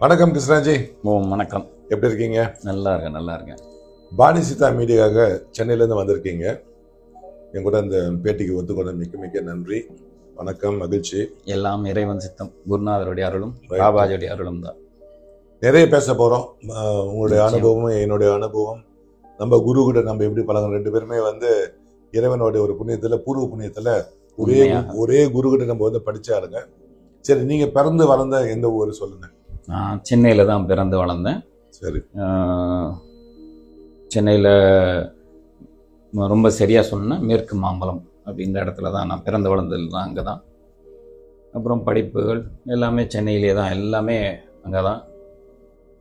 வணக்கம் கிருஷ்ணாஜி. வணக்கம். எப்படி இருக்கீங்க? நல்லா இருக்கேன். பாணி சீதா மீடியாவுக்காக சென்னையிலேருந்து வந்திருக்கீங்க. என் கூட இந்த பேட்டிக்கு ஒத்துக்கொண்ட மிக்க மிக்க நன்றி. வணக்கம், மகிழ்ச்சி. எல்லாம் இறைவன் சித்தம், குருநாதருடைய அருளும் பாபாஜியுடைய அருளும் தான். நிறைய பேச போகிறோம். உங்களுடைய அனுபவம், என்னுடைய அனுபவம், நம்ம குரு கிட்ட நம்ம எப்படி பழகணும். ரெண்டு பேருமே இறைவனுடைய ஒரு புண்ணியத்தில், பூர்வ புண்ணியத்தில் ஒரே குரு கிட்ட நம்ம படிச்சாருங்க. சரி, நீங்க பிறந்து வளர்ந்த எந்த ஊர் சொல்லுங்க. நான் சென்னையில் தான் பிறந்து வளர்ந்தேன். சரி. சென்னையில் ரொம்ப சரியாக சொன்னா மேற்கு மாம்பலம் அப்படின்ற இடத்துல தான் நான் பிறந்து வளர்ந்தது தான். அங்கே தான். அப்புறம் படிப்புகள் எல்லாமே சென்னையிலே தான், எல்லாமே அங்கே தான்.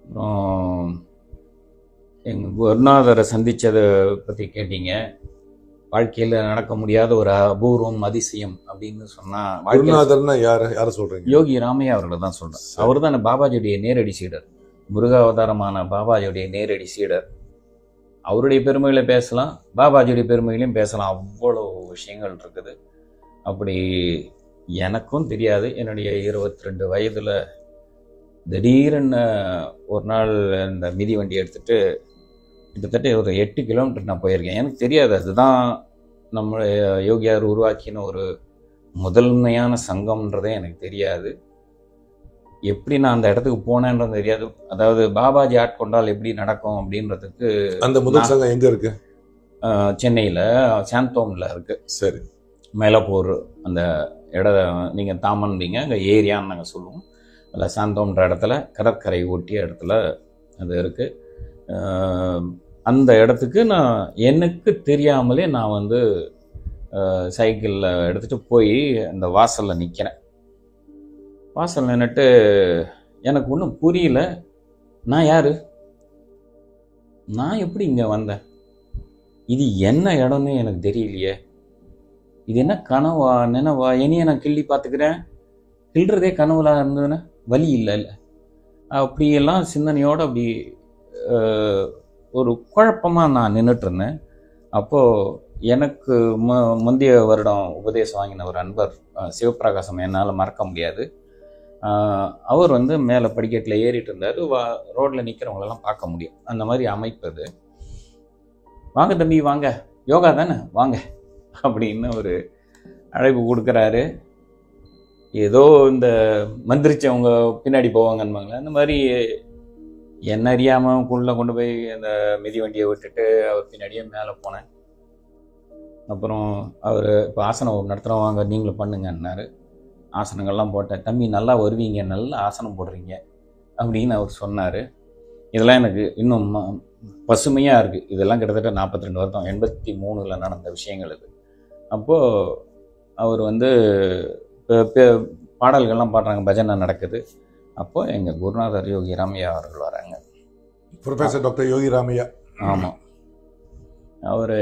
அப்புறம் எங்கள் குருநாதரை சந்தித்ததை பற்றி கேட்டீங்க. வாழ்க்கையில் நடக்க முடியாத ஒரு அபூர்வம், அதிசயம் அப்படின்னு சொன்னா, குருநாதர்னா யார சொல்றீங்க? யோகி ராமையா அவர்களை தான் சொல்றேன். அவர் தான் பாபாஜியுடைய நேரடி சீடர், முருகாவதாரமான பாபாஜியுடைய நேரடி சீடர். அவருடைய பெருமைகளை பேசலாம், பாபாஜியுடைய பெருமைகளையும் பேசலாம். அவ்வளோ விஷயங்கள் இருக்குது. அப்படி எனக்கும் தெரியாது. என்னுடைய 22 வயதுல திடீர்னு ஒரு நாள் இந்த மிதி வண்டி எடுத்துட்டு கிட்டத்தட்ட ஒரு 8 கிலோமீட்டர் நான் போயிருக்கேன். எனக்கு தெரியாது அதுதான் நம்மளுடைய யோகியார் உருவாக்கின ஒரு முதன்மையான சங்கம்ன்றதே எனக்கு தெரியாது. எப்படி நான் அந்த இடத்துக்கு போனேன்றது தெரியாது. அதாவது பாபாஜி ஆட்கொண்டால் எப்படி நடக்கும் அப்படின்றதுக்கு. அந்த முதல் சங்கம் எங்க இருக்கு? சென்னையில் சாந்தோமில் இருக்கு. சரி. மேலப்பூர் அந்த நீங்கள் தாமன்பீங்க, அங்கே ஏரியான்னு நாங்கள் சொல்லுவோம். அதில் சாந்தோம்ன்ற இடத்துல, கடற்கரை ஒட்டிய இடத்துல அது இருக்குது. அந்த இடத்துக்கு நான் எனக்கு தெரியாமலே நான் சைக்கிளில் எடுத்துகிட்டு போய் அந்த வாசலில் நிற்கிறேன். வாசல் நின்றுட்டு எனக்கு ஒன்றும் புரியல. நான் யார், நான் எப்படி இங்கே வந்தேன், இது என்ன இடம்னு எனக்கு தெரியலையே, இது என்ன கனவா நினைவா, என்னையே நான் கிள்ளி பார்த்துக்கிறேன், கிள்றதே கனவுல இருந்ததுன்னா வலி இல்லை. அப்படியெல்லாம் சிந்தனையோடு அப்படி ஒரு குழப்பமாக நான் நின்றுட்டு இருந்தேன். அப்போது எனக்கு முந்தைய வருடம் உபதேசம் வாங்கின ஒரு அன்பர் சிவபிரகாசம், என்னால் மறக்க முடியாது. அவர் மேலே படிக்கட்டில் ஏறிட்டு இருந்தார். ரோட்டில் நிற்கிறவங்களெல்லாம் பார்க்க முடியும், அந்த மாதிரி அமைப்பது. வாங்க தம்பி, வாங்க, யோகா தானே, வாங்க அப்படின்னு ஒரு அழைப்பு கொடுக்குறாரு. ஏதோ இந்த மந்திரிச்சவங்க பின்னாடி போவாங்கன்னுவாங்களே, அந்த மாதிரி என்ன அறியாமல் உள்ளே கொண்டு போய் அந்த மிதி வண்டியை விட்டுட்டு அவர் பின்னாடியே மேலே போனேன். அப்புறம் அவர் இப்போ ஆசனம் நடத்துகிறவங்க, நீங்களும் பண்ணுங்கன்னாரு. ஆசனங்கள்லாம் போட்டேன். தம்பி நல்லா வருவீங்க, நல்ல ஆசனம் போடுறீங்க அப்படின்னு அவர் சொன்னார். இதெல்லாம் எனக்கு இன்னும் பசுமையாக இருக்குது. இதெல்லாம் கிட்டத்தட்ட 42 வருடம், 83ல் நடந்த விஷயங்கள் இது. அப்போது அவர் பாடல்கள்லாம் பாடுறாங்க, பஜனை நடக்குது. அப்போ எங்கள் குருநாதர் யோகி ராமையா அவர்கள் வராங்க. ப்ரொஃபஸர் டாக்டர் யோகி ராமையா. ஆமாம். அவர்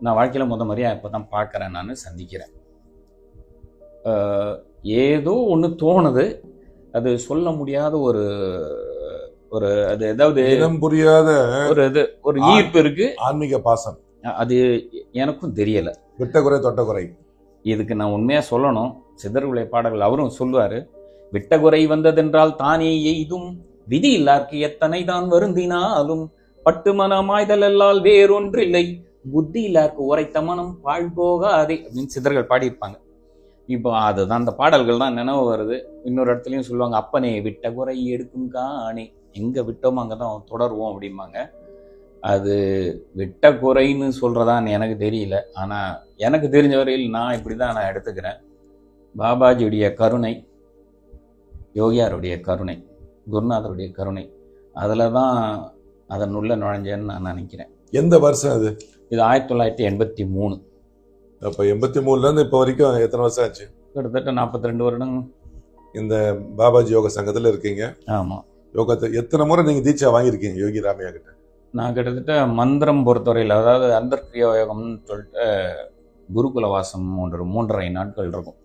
நான் வாழ்க்கையில் முறையாக இப்போ தான் பார்க்குறேன், நான் சந்திக்கிறேன். ஏதோ ஒன்று தோணுது, அது சொல்ல முடியாத ஒரு அது ஏதாவது இனம் புரியாத ஒரு ஈர்ப்பு இருக்கு, ஆன்மீக பாசம். அது எனக்கும் தெரியலை. விட்டகுறை தொட்டகுறை. இதுக்கு நான் உண்மையாக சொல்லணும், சிதறுவிளை பாடல்கள் அவரும் சொல்லுவார். விட்டகுறை வந்ததென்றால் தானே எய்தும், விதி இல்லார்க்கு எத்தனை தான் வருந்தினாலும், பட்டு மனமாய்தல் எல்லால் வேறொன்றில்லை, புத்தி இல்லார்க்கு உரைத்த மனம் வாழ்போகாதே அப்படின்னு சிதர்கள் பாடியிருப்பாங்க. இப்போ அதுதான் அந்த பாடல்கள் தான் நினைவு வருது. இன்னொரு இடத்துலையும் சொல்லுவாங்க, அப்பனே விட்ட குறை எடுக்கும் காணே, எங்கே விட்டோமோ அங்கே தான் தொடருவோம் அப்படிம்பாங்க. அது விட்ட குறைன்னு சொல்கிறதான்னு எனக்கு தெரியல. ஆனால் எனக்கு தெரிஞ்ச வரையில் நான் இப்படி தான் நான் எடுத்துக்கிறேன். பாபாஜியுடைய கருணை, யோகியாருடைய கருணை, குருநாதருடைய கருணை, அதில் தான் அதனுள்ள நுழைஞ்சேன்னு நான் நினைக்கிறேன். எந்த வருஷம் அது? இது 1983. அப்போ 83லேருந்து இப்போ வரைக்கும் எத்தனை வருஷம் ஆச்சு? கிட்டத்தட்ட 42 வருடம் இந்த பாபாஜி யோக சங்கத்தில் இருக்கீங்க. ஆமாம். யோகத்தை எத்தனை முறை நீங்கள் தீட்சா வாங்கியிருக்கீங்க யோகி ராமையா கிட்ட? நான் கிட்டத்தட்ட மந்திரம் பொறுத்தவரையில், அதாவது அந்தர்கிரியா யோகம்னு சொல்லிட்டு குருகுல வாசம் 3.5 நாட்கள் இருக்கும்.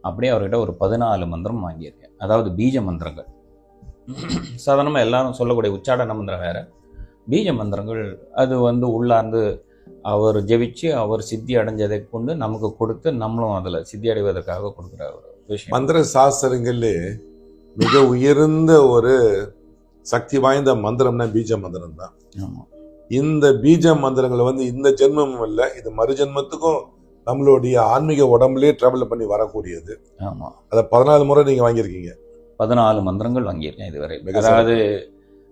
அப்படியே அவர்கிட்ட ஒரு 14 மந்திரம் வாங்கியிருக்கேன். அதாவது பீஜ மந்திரங்கள். சாதாரணமாக எல்லாரும் சொல்லக்கூடிய உச்சாடன மந்திரம் வேறு, பீஜ மந்திரங்கள் அது உள்ளார்ந்து அவர் ஜெபிச்சு அவர் சித்தி அடைஞ்சதை கொண்டு நமக்கு கொடுத்து நம்மளும் அதில் சித்தி அடைவதற்காக கொடுக்குற ஒரு விஷயம். மந்திர சாஸ்திரங்களே மிக உயர்ந்த ஒரு சக்தி வாய்ந்த மந்திரம்னா பீஜ மந்திரம் தான். ஆமா. இந்த பீஜ மந்திரங்களை வந்து இந்த ஜென்மமும் இல்லை, இது மறு ஜென்மத்துக்கும் நம்மளுடைய ஆன்மீக உடம்புலயே டிராவல் பண்ணி வரக்கூடியது. ஆமா. அதை 14 முறை நீங்க வாங்கியிருக்கீங்க. 14 மந்திரங்கள் வாங்கியிருக்கேன் இதுவரை. மிக அதாவது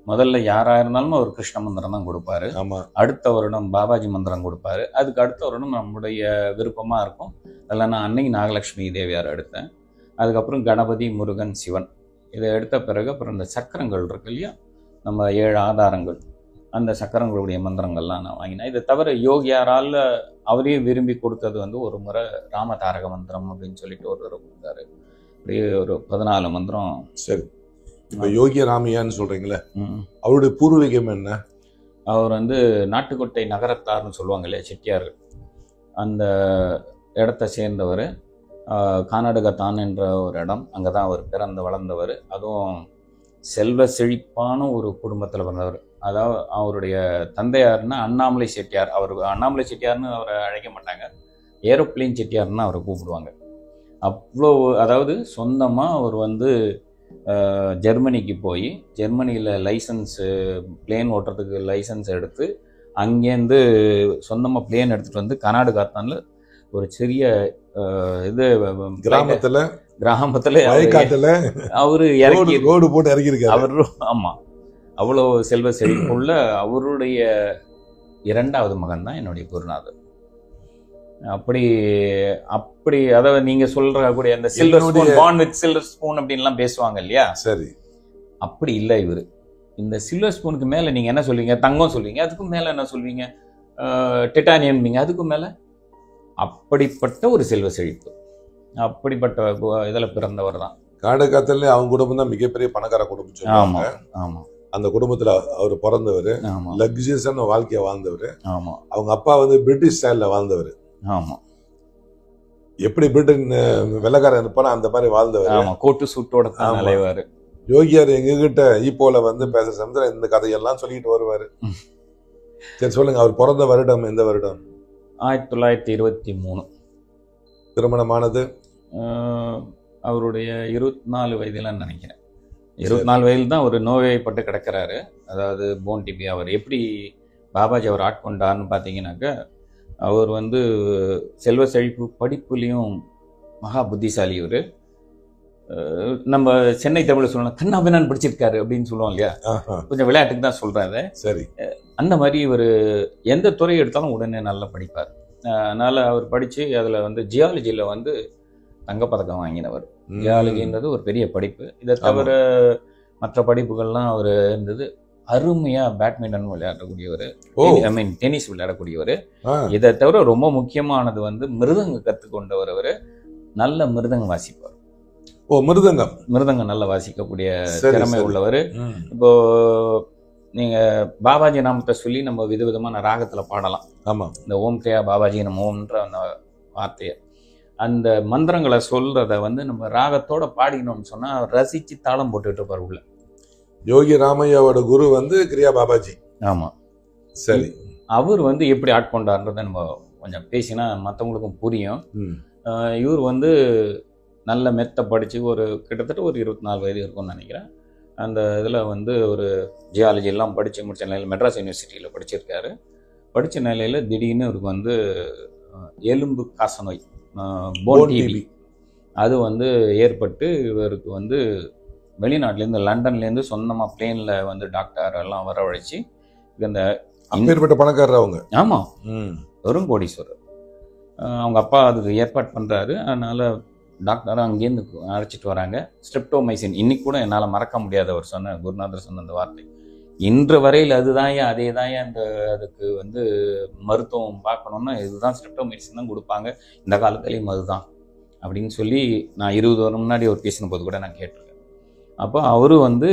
முதல்ல யாரா இருந்தாலும் அவர் கிருஷ்ண மந்திரம் தான் கொடுப்பாரு. ஆமா. அடுத்த வருடம் பாபாஜி மந்திரம் கொடுப்பாரு. அதுக்கு அடுத்த வருடம் நம்முடைய விருப்பமா இருக்கும். அதில் நான் அன்னை நாகலட்சுமி தேவியார் எடுத்தேன். அதுக்கப்புறம் கணபதி, முருகன், சிவன் இதை எடுத்த பிறகு அப்புறம் இந்த சக்கரங்கள் இருக்கு இல்லையா, நம்ம 7 ஆதாரங்கள், அந்த சக்கரங்களுடைய மந்திரங்கள்லாம் நான் வாங்கினேன். இதை தவிர யோகியாரால் அவரே விரும்பி கொடுத்தது வந்து ஒரு முறை ராமதாரக மந்திரம் அப்படின்னு சொல்லிட்டு ஒரு தடவை கொடுத்தாரு. அப்படியே ஒரு 14 மந்திரம். சரி, இப்போ யோகிய ராமையான்னு சொல்றீங்களே, அவருடைய பூர்வீகம் என்ன? அவர் வந்து நாட்டுக்கோட்டை நகரத்தார்னு சொல்லுவாங்க இல்லையா, செட்டியார்கள், அந்த இடத்த சேர்ந்தவர். கானாடுகத்தான் என்ற ஒரு இடம், அங்கே தான் அவர் பிறந்து வளர்ந்தவர். அதுவும் செல்வ செழிப்பான ஒரு குடும்பத்தில் பிறந்தவர். அதாவது அவருடைய தந்தையார்னா அண்ணாமலை செட்டியார். அவர் அண்ணாமலை செட்டியார்னு அவரை அழைக்க மாட்டாங்க, ஏரோப்ளேன் செட்டியார்னு அவரை கூப்பிடுவாங்க. அவ்வளோ, அதாவது சொந்தமாக அவர் வந்து ஜெர்மனிக்கு போய் ஜெர்மனியில் லைசன்ஸு, பிளேன் ஓட்டுறதுக்கு லைசன்ஸ் எடுத்து அங்கேருந்து சொந்தமாக பிளேன் எடுத்துகிட்டு வந்து கர்நாடகாத்தானில் ஒரு சிறிய இது கிராமத்தில் அவரு இறக்கி ரோடு போட்டு இறக்கியிருக்காரு அவரு. ஆமாம், அவ்வளோ செல்வ செழிப்புள்ள அவருடைய 2வது மகன் தான் என்னுடைய குருநாதர். அப்படி அதாவது நீங்க சொல்றக்கூடிய அந்த silver spoon, born with silver spoon அப்படின்லாம் பேசுவாங்க இல்லையா, சரி, அப்படி இல்லை இவரு. இந்த சில்வர் ஸ்பூனுக்கு மேல நீங்க என்ன சொல்வீங்க? தங்கம் சொல்வீங்க. அதுக்கும் மேல என்ன சொல்வீங்க? டிட்டானியம். அதுக்கும் மேல அப்படிப்பட்ட ஒரு செல்வ செழிப்பு, அப்படிப்பட்ட இதில் பிறந்தவர் தான். காடகாத்தல்ல அவங்க குடும்பம் தான் மிகப்பெரிய பணக்கார குடும்பம் சொல்லுவாங்க. ஆமா, அந்த குடும்பத்துல அவர் பிறந்தவர், லக்ஸரியஸான வாழ்க்கையை வாழ்ந்தவர். ஆமா, அவங்க அப்பா வந்து பிரிட்டிஷ் ஸ்டைல்ல வாழ்ந்தவர். ஆமா, எப்படி பிரிட்டன் வெள்ளக்காரன் இருப்பானோ அந்த மாதிரி வாழ்ந்தவர். ஆமா, கோட்டு சூட்டோட தலைவர். யோகியார் எங்ககிட்ட ஈப்போல வந்து பேசுற சமயத்துல இந்த கதையெல்லாம் சொல்லிட்டு வருவாரு. சரி சொல்லுங்க, அவர் பிறந்த வருடம் எந்த வருடம்? 1923. திருமணமானது அவருடைய 24 வயதுலன்னு நினைக்கிறேன். 24 வயதில் தான் ஒரு நோய்வாய்ப்பட்டு கிடக்கிறாரு. அதாவது போன் டிபி. அவர் எப்படி பாபாஜி அவர் ஆட்கொண்டார்னு பார்த்தீங்கன்னாக்கா, அவர் வந்து செல்வ செழிப்பு, படிப்புலேயும் மகா புத்திசாலி. அவர் நம்ம சென்னை தமிழ் சொல்லணும், கண்ணாபின்னான் படிச்சிருக்காரு அப்படின்னு சொல்லுவோம் இல்லையா, கொஞ்சம் விளையாட்டுக்கு தான் சொல்கிறேன் அதை. சரி, அந்த மாதிரி இவர் எந்த துறை எடுத்தாலும் உடனே நல்லா படிப்பார். அதனால் அவர் படித்து அதில் வந்து ஜியாலஜியில் வந்து தங்கப்பதக்கம் வாங்கினவர். ஜியாலஜின்றது ஒரு பெரிய படிப்பு. இதை தவிர மற்ற படிப்புகள்லாம் அவர் இருந்தது. அருமையாக பேட்மிண்டன் விளையாடக்கூடியவர், டென்னிஸ் விளையாடக்கூடியவர். இதை தவிர ரொம்ப முக்கியமானது வந்து மிருதங்க கற்றுக்கொண்டவர். அவர் நல்ல மிருதங்கம் வாசிப்பார். மிருதங்கம் நல்லா வாசிக்கக்கூடிய திறமை உள்ளவர். இப்போ நீங்க பாபாஜி நாமத்தை சொல்லி நம்ம விதவிதமான ராகத்துல பாடலாம். ஆமா, இந்த ஓம் கிரியா பாபாஜி நம்ம ஓம்ன்ற அந்த வார்த்தையை, அந்த மந்திரங்களை சொல்றத வந்து நம்ம ராகத்தோட பாடினோம்னு சொன்னா ரசிச்சு தாளம் போட்டுட்டு இருப்பார் உள்ள. யோகி ராமையாவோட குரு வந்து கிரியா பாபாஜி. ஆமா, சரி. அவர் வந்து எப்படி ஆட்கொண்டார்ன்றதை நம்ம கொஞ்சம் பேசினா மற்றவங்களுக்கும் புரியும். இவர் வந்து நல்ல மெத்த படித்து ஒரு கிட்டத்தட்ட ஒரு 24 வயது இருக்கும்னு நினைக்கிறேன். அந்த இதில் வந்து ஒரு ஜியாலஜி எல்லாம் படித்து முடித்த நிலையில் மெட்ராஸ் யூனிவர்சிட்டியில் படிச்சிருக்காரு. படித்த நிலையில் திடீர்னு இவருக்கு வந்து எலும்பு காசநோய், போன் டிபி, அது வந்து ஏற்பட்டு இவருக்கு வந்து வெளிநாட்டிலேருந்து லண்டன்லேருந்து சொந்தமாக பிளேனில் வந்து டாக்டர் எல்லாம் வரவழைச்சி இந்த அப்பேற்பட்ட பணக்காரர் அவங்க. ஆமாம், வெறும் கோடீஸ்வரர். அவங்க அப்பா அதுக்கு ஏற்பாடு பண்ணுறாரு. அதனால் டாக்டரும் அங்கேருந்து அழைச்சிட்டு வராங்க. ஸ்ட்ரெப்டோமைசின், இன்னைக்கு கூட என்னால் மறக்க முடியாத அவர் சொன்ன, குருநாதர் சொன்ன அந்த வார்த்தை இன்று வரையில் அதுதாயா அதே தாயா. அந்த அதுக்கு வந்து மருத்துவம் பார்க்கணுன்னா இதுதான், ஸ்ட்ரெப்டோமைசின் தான் கொடுப்பாங்க, இந்த காலத்துலேயும் அதுதான் அப்படின்னு சொல்லி நான் 20 வருடம் முன்னாடி அவர் பேசின போது கூட நான் கேட்டிருக்கேன். அப்போ அவரு வந்து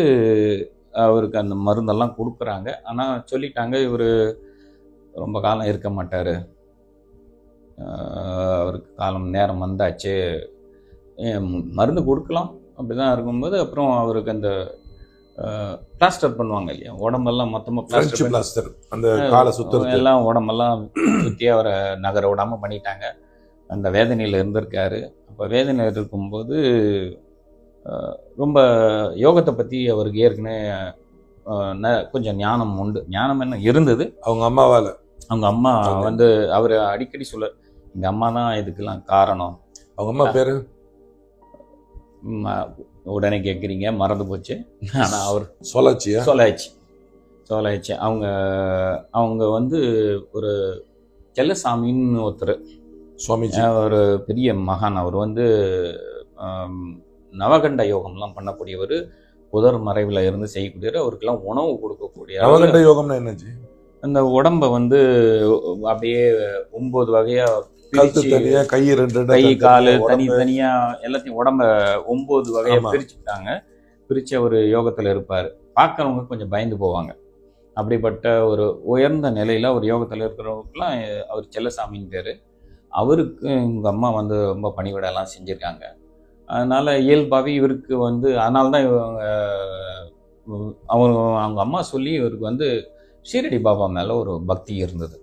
அவருக்கு அந்த மருந்தெல்லாம் கொடுக்குறாங்க. ஆனால் சொல்லிட்டாங்க இவர் ரொம்ப காலம் இருக்க மாட்டார், அவருக்கு காலம் நேரம் வந்தாச்சு, மருந்து கொடுக்கலாம் அப்படிதான் இருக்கும்போது அப்புறம் அவருக்கு அந்த பிளாஸ்டர் பண்ணுவாங்க இல்லையா, உடம்பெல்லாம் மொத்தமாக பிளாஸ்டர், அந்த காலை சுத்தம் எல்லாம் உடம்பெல்லாம் சுற்றி அவரை நகர விடாமல் பண்ணிட்டாங்க. அந்த வேதனையில் இருந்திருக்காரு. அப்போ வேதனையில் இருக்கும்போது ரொம்ப யோகத்தை பற்றி அவருக்கு ஏற்கனவே கொஞ்சம் ஞானம் உண்டு. ஞானம் என்ன இருந்தது அவங்க அம்மாவால. அவங்க அம்மா வந்து அவர் அடிக்கடி சொல்ல, எங்கள் அம்மா தான் இதுக்கெல்லாம் காரணம். அவங்க அம்மா பேரு உடனே கேட்குறீங்க, மறந்து போச்சு. ஆனால் அவர் சொல்லாச்சு. அவங்க வந்து ஒரு செல்லசாமின்னு ஒருத்தர் சுவாமிஜி, ஒரு பெரிய மகான். அவர் வந்து நவகண்ட யோகம்லாம் பண்ணக்கூடியவர், புதர் மறைவில் இருந்து செய்யக்கூடியவர். அவருக்கெல்லாம் உணவு கொடுக்கக்கூடிய. நவகண்ட யோகம்னா என்னச்சு? அந்த உடம்ப வந்து அப்படியே 9 வகையா கை காலு தனித்தனியா எல்லாத்தையும் உடம்ப 9 வகையா பிரிச்சுட்டாங்க. பிரிச்சு ஒரு யோகத்துல இருப்பாரு. பார்க்கறவங்க கொஞ்சம் பயந்து போவாங்க. அப்படிப்பட்ட ஒரு உயர்ந்த நிலையில ஒரு யோகத்துல இருக்கிறவங்களுக்குலாம் அவர் செல்லசாமின்னு பேரு. அவருக்கு எங்க அம்மா வந்து ரொம்ப பணிவிடெல்லாம் செஞ்சிருக்காங்க. அதனால இயல்பாகவே இவருக்கு வந்து அதனால்தான் அவங்க அம்மா சொல்லி இவருக்கு வந்து ஷீரடி பாபா மேல ஒரு பக்தி இருந்தது.